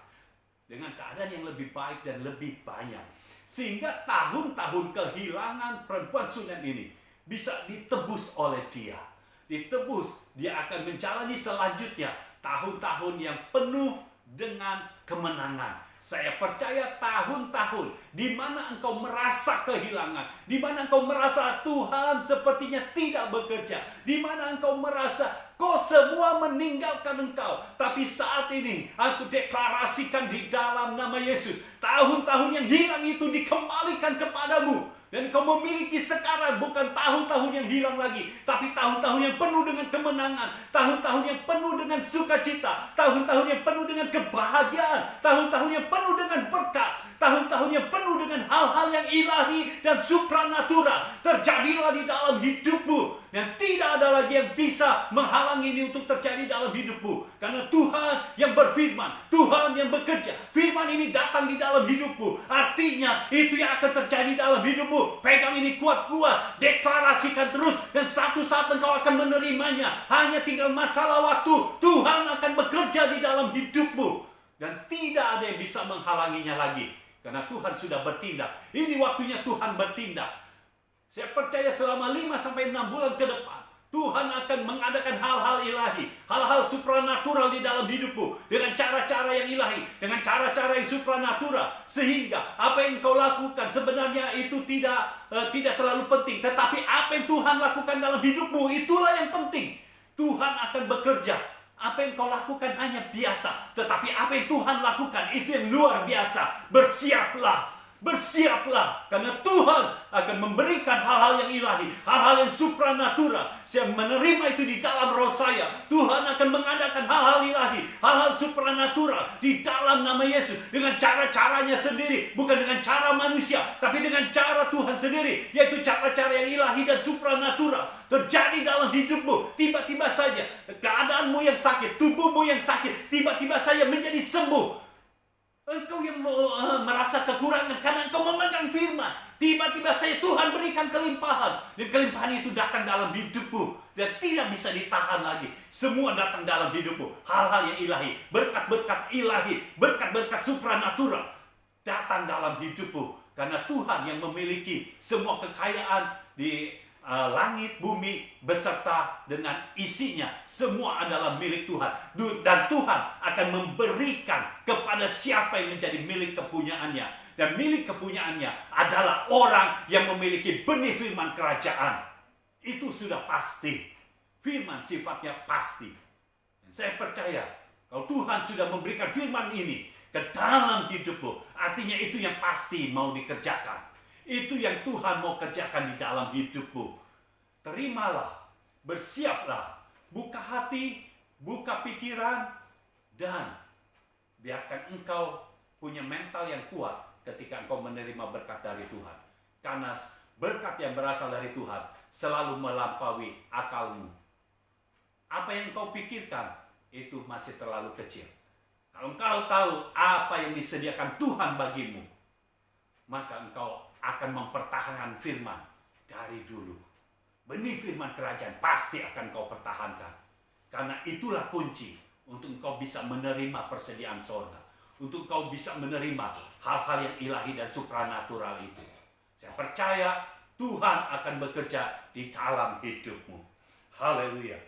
dengan keadaan yang lebih baik dan lebih banyak. Sehingga tahun-tahun kehilangan perempuan Sunem ini bisa ditebus oleh dia. Ditebus, dia akan menjalani selanjutnya tahun-tahun yang penuh dengan kemenangan. Saya percaya tahun-tahun di mana engkau merasa kehilangan, di mana engkau merasa Tuhan sepertinya tidak bekerja, di mana engkau merasa kok semua meninggalkan engkau. Tapi saat ini aku deklarasikan di dalam nama Yesus, tahun-tahun yang hilang itu dikembalikan kepadamu. Dan kau memiliki sekarang bukan tahun-tahun yang hilang lagi, tapi tahun-tahun yang penuh dengan kemenangan, tahun-tahun yang penuh dengan sukacita, tahun-tahun yang penuh dengan kebahagiaan, tahun-tahun yang penuh dengan berkat, tahun-tahun yang penuh dengan hal-hal yang ilahi dan supranatural terjadilah di dalam hidupmu. Dan tidak ada lagi yang bisa menghalangi ini untuk terjadi dalam hidupmu. Karena Tuhan yang berfirman, Tuhan yang bekerja. Firman ini datang di dalam hidupmu. Artinya itu yang akan terjadi dalam hidupmu. Pegang ini kuat-kuat, deklarasikan terus. Dan satu saat engkau akan menerimanya. Hanya tinggal masalah waktu. Tuhan akan bekerja di dalam hidupmu. Dan tidak ada yang bisa menghalanginya lagi. Karena Tuhan sudah bertindak. Ini waktunya Tuhan bertindak. Saya percaya selama 5-6 bulan ke depan, Tuhan akan mengadakan hal-hal ilahi, hal-hal supranatural di dalam hidupmu. Dengan cara-cara yang ilahi, dengan cara-cara yang supranatural. Sehingga apa yang kau lakukan sebenarnya itu tidak terlalu penting. Tetapi apa yang Tuhan lakukan dalam hidupmu, itulah yang penting. Tuhan akan bekerja. Apa yang kau lakukan hanya biasa. Tetapi apa yang Tuhan lakukan, itu yang luar biasa. Bersiaplah. Bersiaplah, karena Tuhan akan memberikan hal-hal yang ilahi, hal-hal yang supranatural. Saya menerima itu di dalam roh saya. Tuhan akan mengadakan hal-hal ilahi, hal-hal supranatural di dalam nama Yesus. Dengan cara-caranya sendiri, bukan dengan cara manusia, tapi dengan cara Tuhan sendiri, yaitu cara-cara yang ilahi dan supranatural terjadi dalam hidupmu. Tiba-tiba saja keadaanmu yang sakit, tubuhmu yang sakit, tiba-tiba saja menjadi sembuh. Engkau yang merasa kekurangan karena engkau memegang firman. Tiba-tiba saya Tuhan berikan kelimpahan. Dan kelimpahan itu datang dalam hidupmu. Dan tidak bisa ditahan lagi. Semua datang dalam hidupmu. Hal-hal yang ilahi. Berkat-berkat ilahi. Berkat-berkat supranatural. Datang dalam hidupmu. Karena Tuhan yang memiliki semua kekayaan di langit, bumi, beserta dengan isinya. Semua adalah milik Tuhan. Dan Tuhan akan memberikan kepada siapa yang menjadi milik kepunyaannya. Dan milik kepunyaannya adalah orang yang memiliki benih firman kerajaan. Itu sudah pasti. Firman sifatnya pasti. Dan saya percaya, kalau Tuhan sudah memberikan firman ini ke dalam hidupmu, artinya itu yang pasti mau dikerjakan. Itu yang Tuhan mau kerjakan di dalam hidupmu. Terimalah, bersiaplah, buka hati, buka pikiran, dan biarkan engkau punya mental yang kuat ketika engkau menerima berkat dari Tuhan. Karena berkat yang berasal dari Tuhan selalu melampaui akalmu. Apa yang engkau pikirkan itu masih terlalu kecil. Kalau engkau tahu apa yang disediakan Tuhan bagimu, maka engkau akan mempertahankan firman dari dulu. Benih firman kerajaan pasti akan kau pertahankan. Karena itulah kunci untuk engkau bisa menerima persediaan sorga. Untuk engkau bisa menerima hal-hal yang ilahi dan supranatural itu. Saya percaya Tuhan akan bekerja di dalam hidupmu. Haleluya.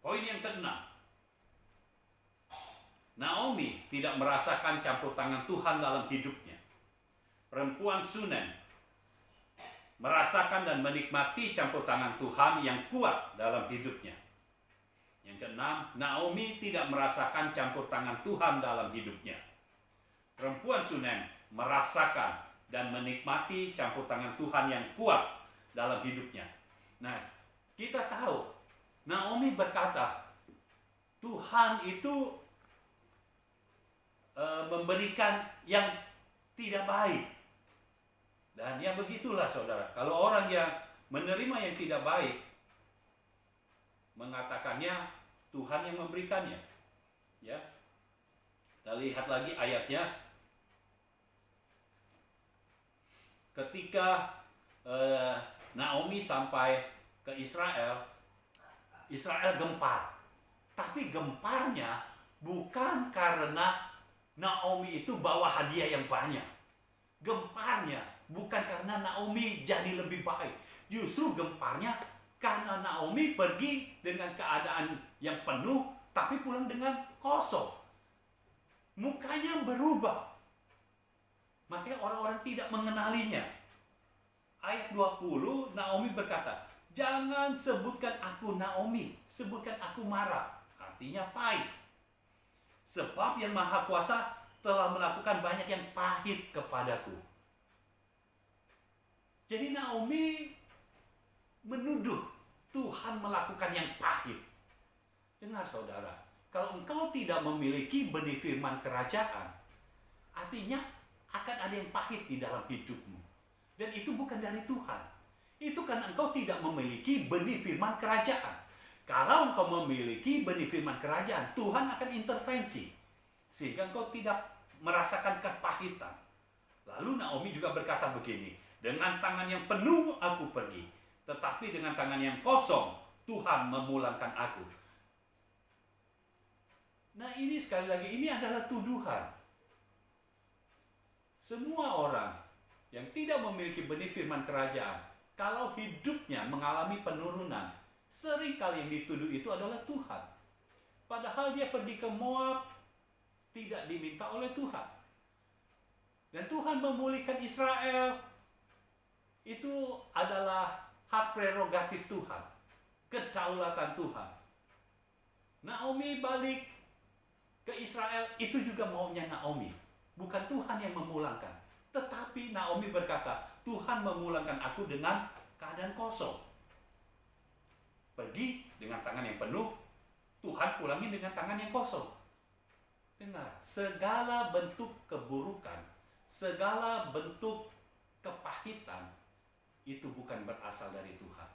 Poin yang keenam. Naomi tidak merasakan campur tangan Tuhan dalam hidupnya. Perempuan Sunem merasakan dan menikmati campur tangan Tuhan yang kuat dalam hidupnya. Yang keenam, Naomi tidak merasakan campur tangan Tuhan dalam hidupnya. Perempuan Sunem merasakan dan menikmati campur tangan Tuhan yang kuat dalam hidupnya. Nah, kita tahu, Naomi berkata, Tuhan itu memberikan yang tidak baik. Dan ya begitulah saudara, kalau orang yang menerima yang tidak baik, mengatakannya Tuhan yang memberikannya. Ya, kita lihat lagi ayatnya. ketika Naomi sampai ke Israel, Israel gempar. Tapi gemparnya bukan karena Naomi itu bawa hadiah yang banyak. Gemparnya bukan karena Naomi jadi lebih baik. Justru gemparnya karena Naomi pergi dengan keadaan yang penuh, tapi pulang dengan kosong. Mukanya berubah. Makanya orang-orang tidak mengenalinya. Ayat 20, Naomi berkata, "Jangan sebutkan aku Naomi, sebutkan aku Mara." Artinya pahit. Sebab yang Maha Kuasa telah melakukan banyak yang pahit kepadaku. Jadi Naomi menuduh Tuhan melakukan yang pahit. Dengar saudara, kalau engkau tidak memiliki benih firman kerajaan, artinya akan ada yang pahit di dalam hidupmu. Dan itu bukan dari Tuhan. Itu karena engkau tidak memiliki benih firman kerajaan. Kalau engkau memiliki benih firman kerajaan, Tuhan akan intervensi. Sehingga engkau tidak merasakan kepahitan. Lalu Naomi juga berkata begini, "Dengan tangan yang penuh aku pergi, tetapi dengan tangan yang kosong Tuhan memulangkan aku." Nah ini sekali lagi, ini adalah tuduhan. Semua orang yang tidak memiliki benih firman kerajaan, kalau hidupnya mengalami penurunan, seringkali yang dituduh itu adalah Tuhan. Padahal dia pergi ke Moab, tidak diminta oleh Tuhan. Dan Tuhan memulihkan Israel, itu adalah hak prerogatif Tuhan, kedaulatan Tuhan. Naomi balik ke Israel, itu juga maunya Naomi. Bukan Tuhan yang memulangkan. Tetapi Naomi berkata, "Tuhan memulangkan aku dengan keadaan kosong." Pergi dengan tangan yang penuh, Tuhan pulangi dengan tangan yang kosong. Dengar, segala bentuk keburukan, segala bentuk kepahitan, itu bukan berasal dari Tuhan.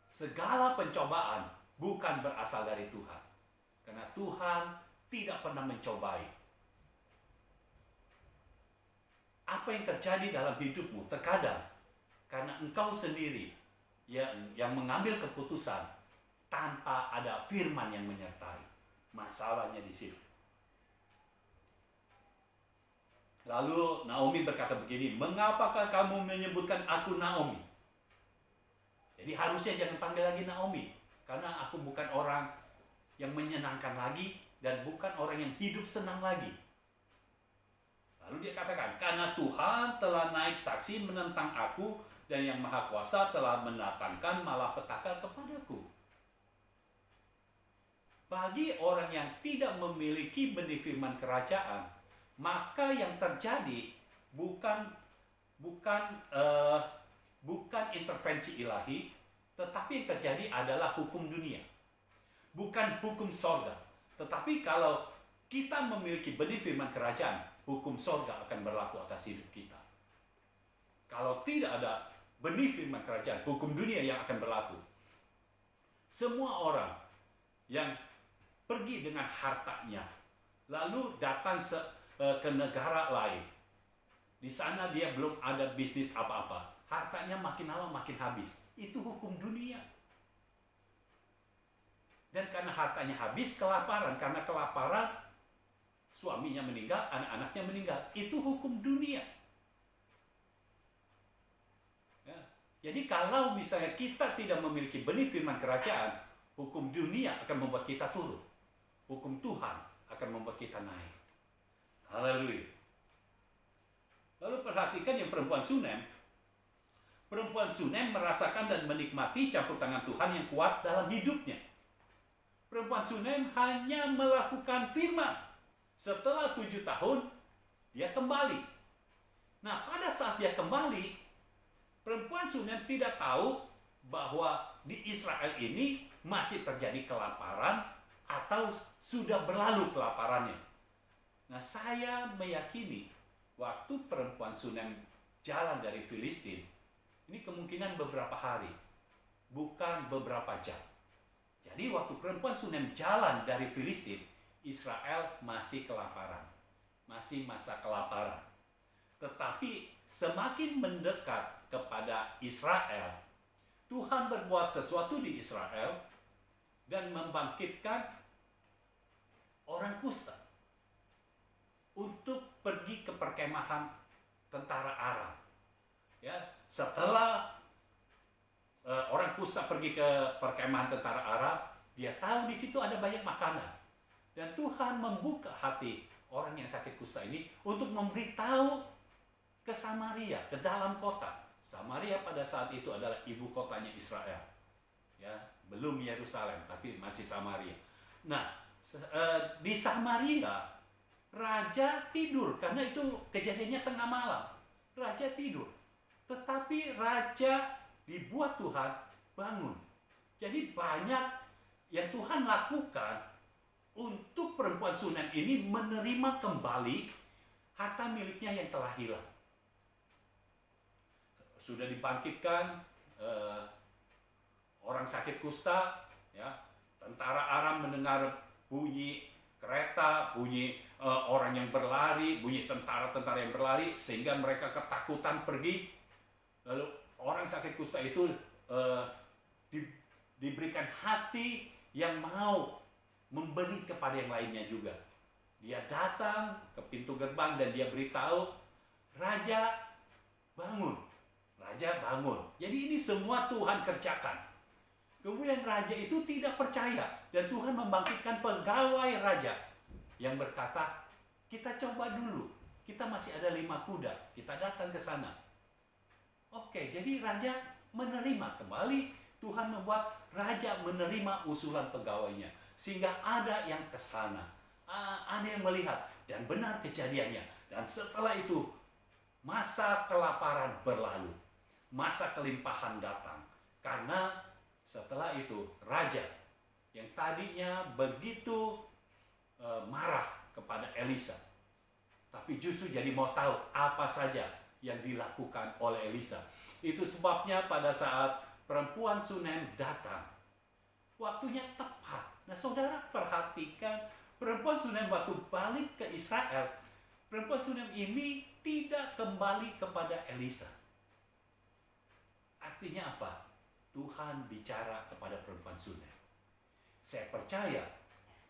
Segala pencobaan bukan berasal dari Tuhan. Karena Tuhan tidak pernah mencobai. Apa yang terjadi dalam hidupmu terkadang karena engkau sendiri yang mengambil keputusan tanpa ada firman yang menyertai. Masalahnya di situ. Lalu Naomi berkata begini, "Mengapakah kamu menyebutkan aku Naomi?" Jadi harusnya jangan panggil lagi Naomi, karena aku bukan orang yang menyenangkan lagi dan bukan orang yang hidup senang lagi. Lalu dia katakan, "Karena Tuhan telah naik saksi menentang aku dan yang Maha Kuasa telah mendatangkan malapetaka kepadaku." Bagi orang yang tidak memiliki benih firman kerajaan, maka yang terjadi bukan intervensi ilahi, tetapi yang terjadi adalah hukum dunia. Bukan hukum sorga. Tetapi kalau kita memiliki benih firman kerajaan, hukum sorga akan berlaku atas hidup kita. Kalau tidak ada benih firman kerajaan, hukum dunia yang akan berlaku. Semua orang yang pergi dengan hartanya, lalu datang ke negara lain. Di sana dia belum ada bisnis apa-apa. Hartanya makin lama makin habis. Itu hukum dunia. Dan karena hartanya habis, kelaparan. Karena kelaparan, suaminya meninggal, anak-anaknya meninggal. Itu hukum dunia. Ya. Jadi kalau misalnya kita tidak memiliki benih firman kerajaan, hukum dunia akan membuat kita turun. Hukum Tuhan akan membuat kita naik. Haleluya. Lalu perhatikan yang perempuan Sunem. Perempuan Sunem merasakan dan menikmati campur tangan Tuhan yang kuat dalam hidupnya. Perempuan Sunem hanya melakukan firman. Setelah 7 tahun, dia kembali. Nah, pada saat dia kembali, perempuan Sunem tidak tahu bahwa di Israel ini masih terjadi kelaparan atau sudah berlalu kelaparannya. Nah, saya meyakini waktu perempuan Sunem jalan dari Filistin, ini kemungkinan beberapa hari, bukan beberapa jam. Jadi waktu perempuan Sunem jalan dari Filistin, Israel masih kelaparan, masih masa kelaparan. Tetapi semakin mendekat kepada Israel, Tuhan berbuat sesuatu di Israel dan membangkitkan orang kusta untuk pergi ke perkemahan tentara Aram. Ya, setelah orang kusta pergi ke perkemahan tentara Aram, dia tahu di situ ada banyak makanan. Dan Tuhan membuka hati orang yang sakit kusta ini untuk memberitahu ke Samaria, ke dalam kota. Samaria pada saat itu adalah ibu kotanya Israel. Ya, belum Yerusalem, tapi masih Samaria. Nah, di Samaria raja tidur karena itu kejadiannya tengah malam. Raja tidur. Tetapi raja dibuat Tuhan bangun. Jadi banyak yang Tuhan lakukan untuk perempuan Sunem ini menerima kembali harta miliknya yang telah hilang. Sudah dibangkitkan orang sakit kusta, ya, tentara Aram mendengar bunyi kereta, bunyi orang yang berlari, bunyi tentara-tentara yang berlari, sehingga mereka ketakutan pergi. Lalu orang sakit kusta itu diberikan hati yang mau memberi kepada yang lainnya juga. Dia datang ke pintu gerbang dan dia beritahu, Raja bangun. Raja bangun. Jadi ini semua Tuhan kerjakan. Kemudian raja itu tidak percaya dan Tuhan membangkitkan pegawai raja yang berkata, kita coba dulu. Kita masih ada 5 kuda. Kita datang ke sana. Oke, jadi raja menerima kembali. Tuhan membuat raja menerima usulan pegawainya. Sehingga ada yang ke sana. Ada yang melihat. Dan benar kejadiannya. Dan setelah itu, masa kelaparan berlalu. Masa kelimpahan datang. Karena setelah itu, raja yang tadinya begitu marah kepada Elisa. Tapi justru jadi mau tahu apa saja yang dilakukan oleh Elisa. Itu sebabnya pada saat perempuan Sunem datang, waktunya tepat. Nah, saudara perhatikan, perempuan Sunem waktu balik ke Israel, perempuan Sunem ini tidak kembali kepada Elisa. Artinya apa? Tuhan bicara kepada perempuan Sunem. Saya percaya,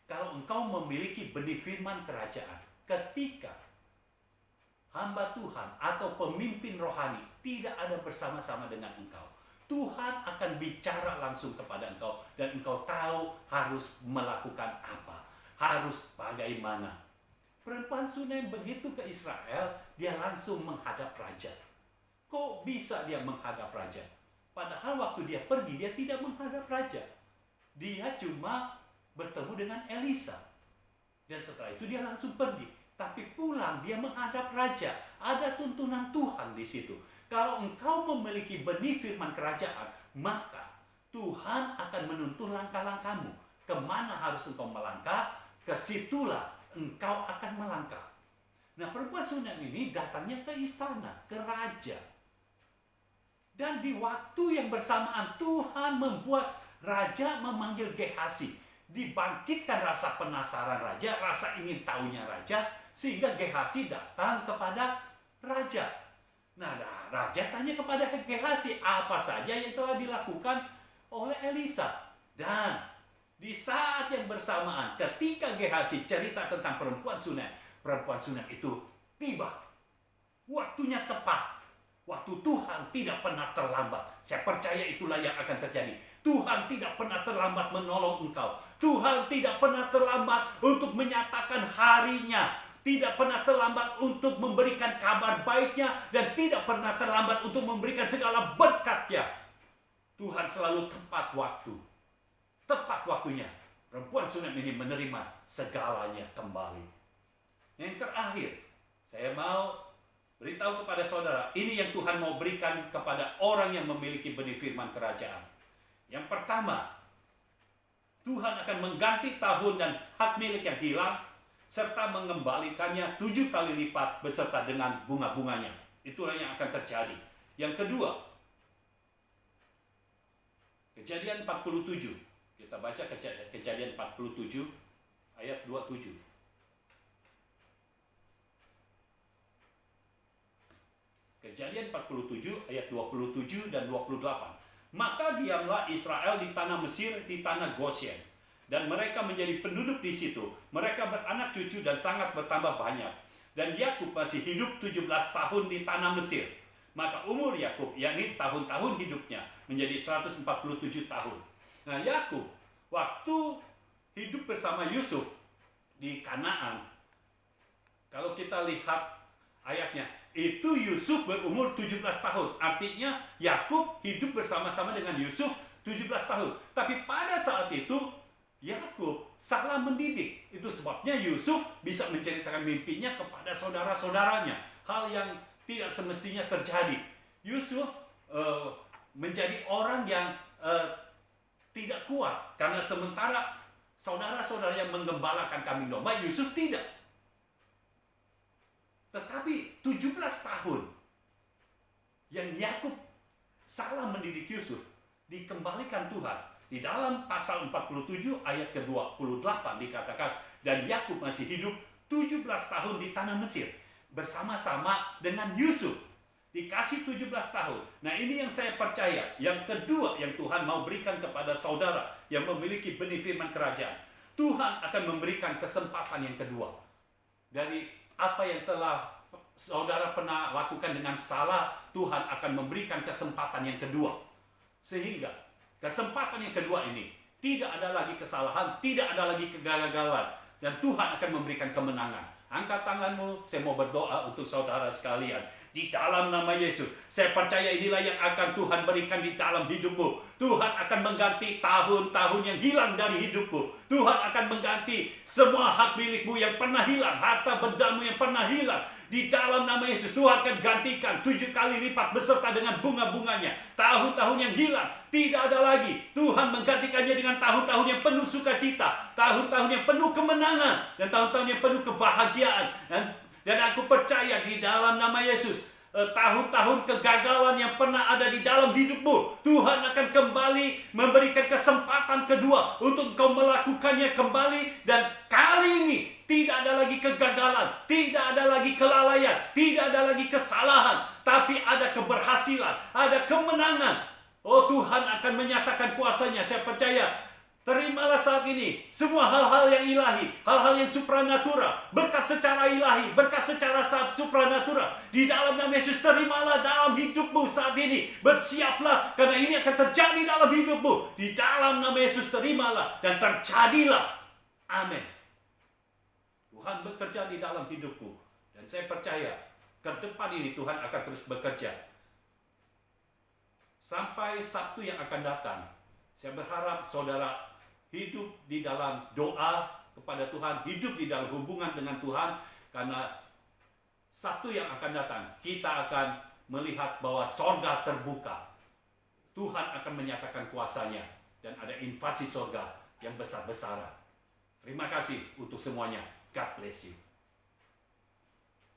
kalau engkau memiliki benih firman kerajaan, ketika hamba Tuhan atau pemimpin rohani tidak ada bersama-sama dengan engkau, Tuhan akan bicara langsung kepada engkau dan engkau tahu harus melakukan apa, harus bagaimana. Perempuan Sunem begitu ke Israel, dia langsung menghadap raja. Kok bisa dia menghadap raja? Padahal waktu dia pergi, dia tidak menghadap raja. Dia cuma bertemu dengan Elisa. Dan setelah itu dia langsung pergi. Tapi pulang dia menghadap raja. Ada tuntunan Tuhan di situ. Kalau engkau memiliki benih firman kerajaan, maka Tuhan akan menuntun langkah-langkahmu. Kemana harus engkau melangkah, kesitulah engkau akan melangkah. Nah, perempuan Sunem ini datangnya ke istana, ke raja. Dan di waktu yang bersamaan Tuhan membuat raja memanggil Gehasi. Dibangkitkan rasa penasaran raja, rasa ingin tahunya raja, sehingga Gehasi datang kepada raja. Nah, raja tanya kepada Gehasi, apa saja yang telah dilakukan oleh Elisa. Dan di saat yang bersamaan, ketika Gehasi cerita tentang perempuan Sunem itu tiba. Waktunya tepat. Waktu Tuhan tidak pernah terlambat. Saya percaya itulah yang akan terjadi. Tuhan tidak pernah terlambat menolong engkau. Tuhan tidak pernah terlambat untuk menyatakan harinya. Tidak pernah terlambat untuk memberikan kabar baiknya. Dan tidak pernah terlambat untuk memberikan segala berkatnya. Tuhan selalu tepat waktu. Tepat waktunya. Perempuan Sunem ini menerima segalanya kembali. Yang terakhir, saya mau beritahu kepada saudara, ini yang Tuhan mau berikan kepada orang yang memiliki benih firman kerajaan. Yang pertama, Tuhan akan mengganti tahun dan hak milik yang hilang, serta mengembalikannya 7 kali lipat beserta dengan bunga-bunganya. Itulah yang akan terjadi. Yang kedua, Kejadian 47. Kita baca Kejadian 47 ayat 27. Kejadian 47 ayat 27 dan 28. Maka diamlah Israel di tanah Mesir, di tanah Goshen. Dan mereka menjadi penduduk di situ. Mereka beranak cucu dan sangat bertambah banyak. Dan Yakub masih hidup 17 tahun di tanah Mesir. Maka umur Yakub, yakni tahun-tahun hidupnya, menjadi 147 tahun. Nah, Yakub waktu hidup bersama Yusuf di Kanaan, kalau kita lihat ayatnya, itu Yusuf berumur 17 tahun. Artinya Yakub hidup bersama-sama dengan Yusuf 17 tahun. Tapi pada saat itu Yakub salah mendidik. Itu sebabnya Yusuf bisa menceritakan mimpinya kepada saudara-saudaranya. Hal yang tidak semestinya terjadi. Yusuf menjadi orang yang tidak kuat. Karena sementara saudara-saudara yang menggembalakan kambing domba, Yusuf tidak. Tetapi 17 tahun yang Yakub salah mendidik Yusuf dikembalikan Tuhan. Di dalam pasal 47 ayat ke-28 dikatakan, dan Yakub masih hidup 17 tahun di tanah Mesir bersama-sama dengan Yusuf. Dikasih 17 tahun. Nah, ini yang saya percaya. Yang kedua yang Tuhan mau berikan kepada saudara yang memiliki benih firman kerajaan. Tuhan akan memberikan kesempatan yang kedua. Dari apa yang telah saudara pernah lakukan dengan salah, Tuhan akan memberikan kesempatan yang kedua. Sehingga kesempatan yang kedua ini tidak ada lagi kesalahan, tidak ada lagi kegagalan, dan Tuhan akan memberikan kemenangan. Angkat tanganmu, saya mau berdoa untuk saudara sekalian. Di dalam nama Yesus, saya percaya inilah yang akan Tuhan berikan di dalam hidupmu. Tuhan akan mengganti tahun-tahun yang hilang dari hidupmu. Tuhan akan mengganti semua hak milikmu yang pernah hilang, harta bendamu yang pernah hilang. Di dalam nama Yesus, Tuhan akan gantikan 7 kali lipat beserta dengan bunga-bunganya. Tahun-tahun yang hilang tidak ada lagi. Tuhan menggantikannya dengan tahun-tahun yang penuh sukacita, tahun-tahun yang penuh kemenangan, dan tahun-tahun yang penuh kebahagiaan. Dan aku percaya di dalam nama Yesus, tahun-tahun kegagalan yang pernah ada di dalam hidupmu, Tuhan akan kembali memberikan kesempatan kedua untuk kau melakukannya kembali. Dan kali ini tidak ada lagi kegagalan, tidak ada lagi kelalaian, tidak ada lagi kesalahan, tapi ada keberhasilan, ada kemenangan. Oh, Tuhan akan menyatakan kuasanya. Saya percaya. Terimalah saat ini semua hal-hal yang ilahi, hal-hal yang supranatural, berkat secara ilahi, berkat secara supranatural. Di dalam nama Yesus, terimalah dalam hidupmu saat ini. Bersiaplah, karena ini akan terjadi dalam hidupmu. Di dalam nama Yesus, terimalah dan terjadilah. Amin. Tuhan bekerja di dalam hidupku. Dan saya percaya, ke depan ini Tuhan akan terus bekerja. Sampai Sabtu yang akan datang, saya berharap saudara hidup di dalam doa kepada Tuhan, hidup di dalam hubungan dengan Tuhan, karena Sabtu yang akan datang kita akan melihat bahwa sorga terbuka. Tuhan akan menyatakan kuasanya dan ada invasi sorga yang besar-besaran. Terima kasih untuk semuanya. God bless you.